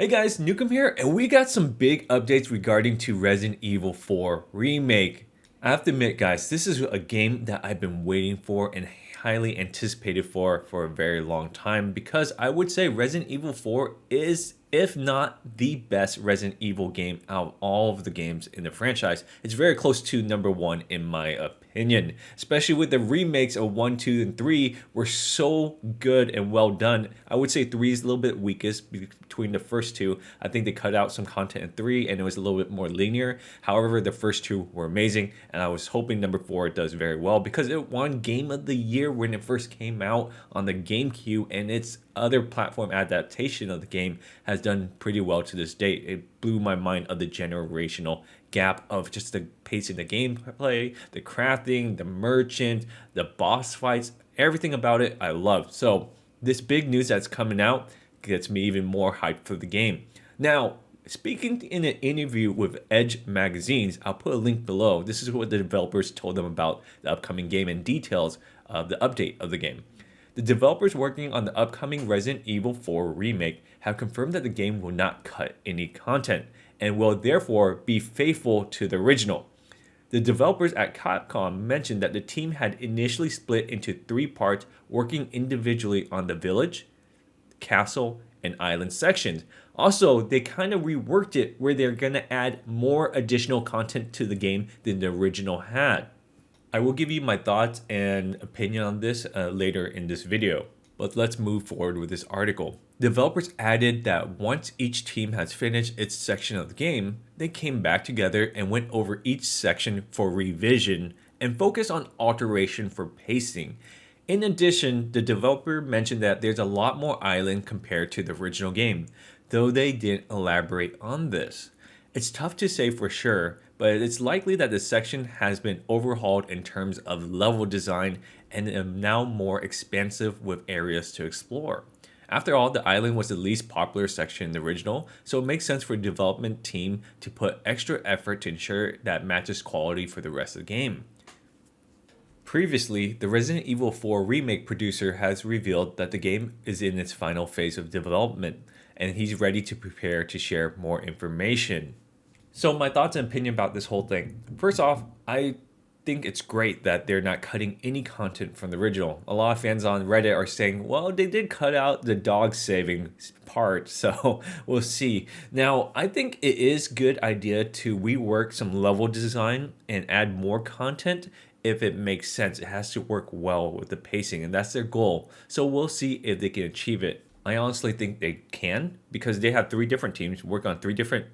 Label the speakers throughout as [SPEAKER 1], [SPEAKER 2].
[SPEAKER 1] Hey guys, Nukem here, and we got some big updates regarding to Resident Evil 4 Remake. I have to admit guys, this is a game that I've been waiting for and highly anticipated for a very long time because I would say Resident Evil 4 is, if not the best Resident Evil game out of all of the games in the franchise. It's very close to number one in my opinion, especially with the remakes of 1, 2, and 3 were so good and well done. I would say 3 is a little bit weakest between the first two. I think they cut out some content in 3 and it was a little bit more linear. However, the first two were amazing and I was hoping number 4 does very well because it won Game of the Year when it first came out on the GameCube, and its other platform adaptation of the game has done pretty well to this date. It blew my mind of the generational gap of just the pacing, the gameplay, the crafting, the merchant, the boss fights, everything about it I loved. So this big news that's coming out gets me even more hyped for the game. Now, speaking in an interview with Edge Magazines, I'll put a link below. This is what the developers told them about the upcoming game and details of the update of the game. The developers working on the upcoming Resident Evil 4 remake have confirmed that the game will not cut any content and will therefore be faithful to the original. The developers at Capcom mentioned that the team had initially split into 3 parts, working individually on the village, castle, and island sections. Also, they kind of reworked it where they're going to add more additional content to the game than the original had. I will give you my thoughts and opinion on this later in this video, but let's move forward with this article. Developers added that once each team has finished its section of the game, they came back together and went over each section for revision and focused on alteration for pacing. In addition, the developer mentioned that there's a lot more island compared to the original game, though they didn't elaborate on this. It's tough to say for sure, but it's likely that the section has been overhauled in terms of level design and is now more expansive with areas to explore. After all, the island was the least popular section in the original, so it makes sense for the development team to put extra effort to ensure that matches quality for the rest of the game. Previously, the Resident Evil 4 remake producer has revealed that the game is in its final phase of development, and he's ready to prepare to share more information. So my thoughts and opinion about this whole thing. First off, I think it's great that they're not cutting any content from the original. A lot of fans on Reddit are saying, well, they did cut out the dog saving part, so we'll see. Now, I think it is a good idea to rework some level design and add more content if it makes sense. It has to work well with the pacing, and that's their goal. So we'll see if they can achieve it. I honestly think they can because they have 3 different teams work on 3 different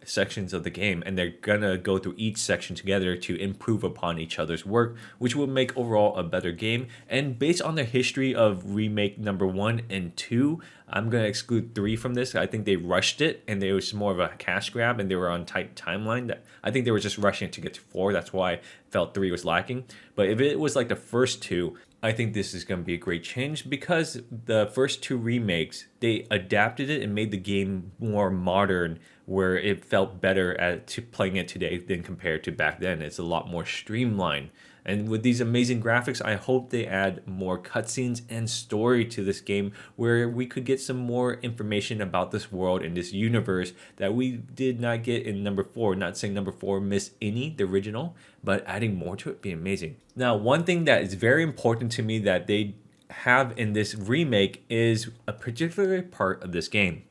[SPEAKER 1] sections of the game, and they're gonna go through each section together to improve upon each other's work, which will make overall a better game. And based on the history of remake number 1 and 2, I'm gonna exclude 3 from this. I think they rushed it and it was more of a cash grab and they were on tight timeline. That I think they were just rushing it to get to 4. That's why I felt 3 was lacking. But if it was like the first 2, I think this is going to be a great change because the first 2 remakes, they adapted it and made the game more modern, where it felt better to playing it today than compared to back then. It's a lot more streamlined. And with these amazing graphics, I hope they add more cutscenes and story to this game where we could get some more information about this world and this universe that we did not get in number 4. Not saying number 4 missed any, the original, but adding more to it would be amazing. Now, one thing that is very important to me that they have in this remake is a particular part of this game.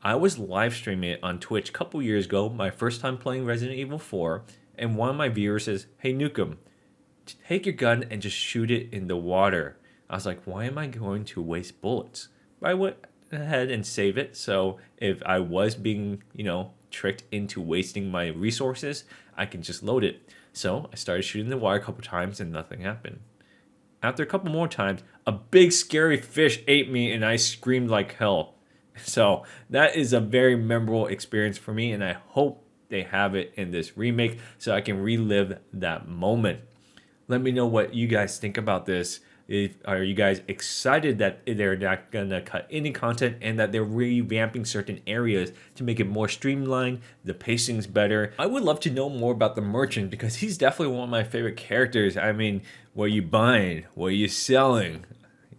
[SPEAKER 1] I was live streaming it on Twitch a couple years ago, my first time playing Resident Evil 4, and one of my viewers says, "Hey Nukem, take your gun and just shoot it in the water." I was like, why am I going to waste bullets? But I went ahead and save it, so if I was being, tricked into wasting my resources, I can just load it. So I started shooting the water a couple times and nothing happened. After a couple more times, a big scary fish ate me and I screamed like hell. So that is a very memorable experience for me, and I hope they have it in this remake so I can relive that moment. Let me know what you guys think about this. Are you guys excited that they're not going to cut any content and that they're revamping certain areas to make it more streamlined, the pacing's better? I would love to know more about the merchant because he's definitely one of my favorite characters. I mean, what are you buying? What are you selling?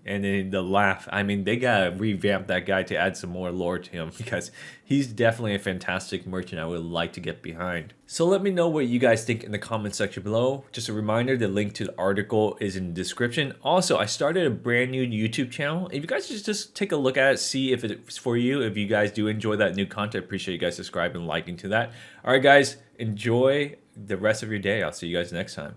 [SPEAKER 1] And then the laugh. I mean, they gotta revamp that guy to add some more lore to him because he's definitely a fantastic merchant I would like to get behind. So let me know what you guys think in the comment section below. Just a reminder, the link to the article is in the description. Also, I started a brand new YouTube channel. If you guys just take a look at it, see if it's for you. If you guys do enjoy that new content, appreciate you guys subscribing and liking to that. All right, guys, enjoy the rest of your day. I'll see you guys next time.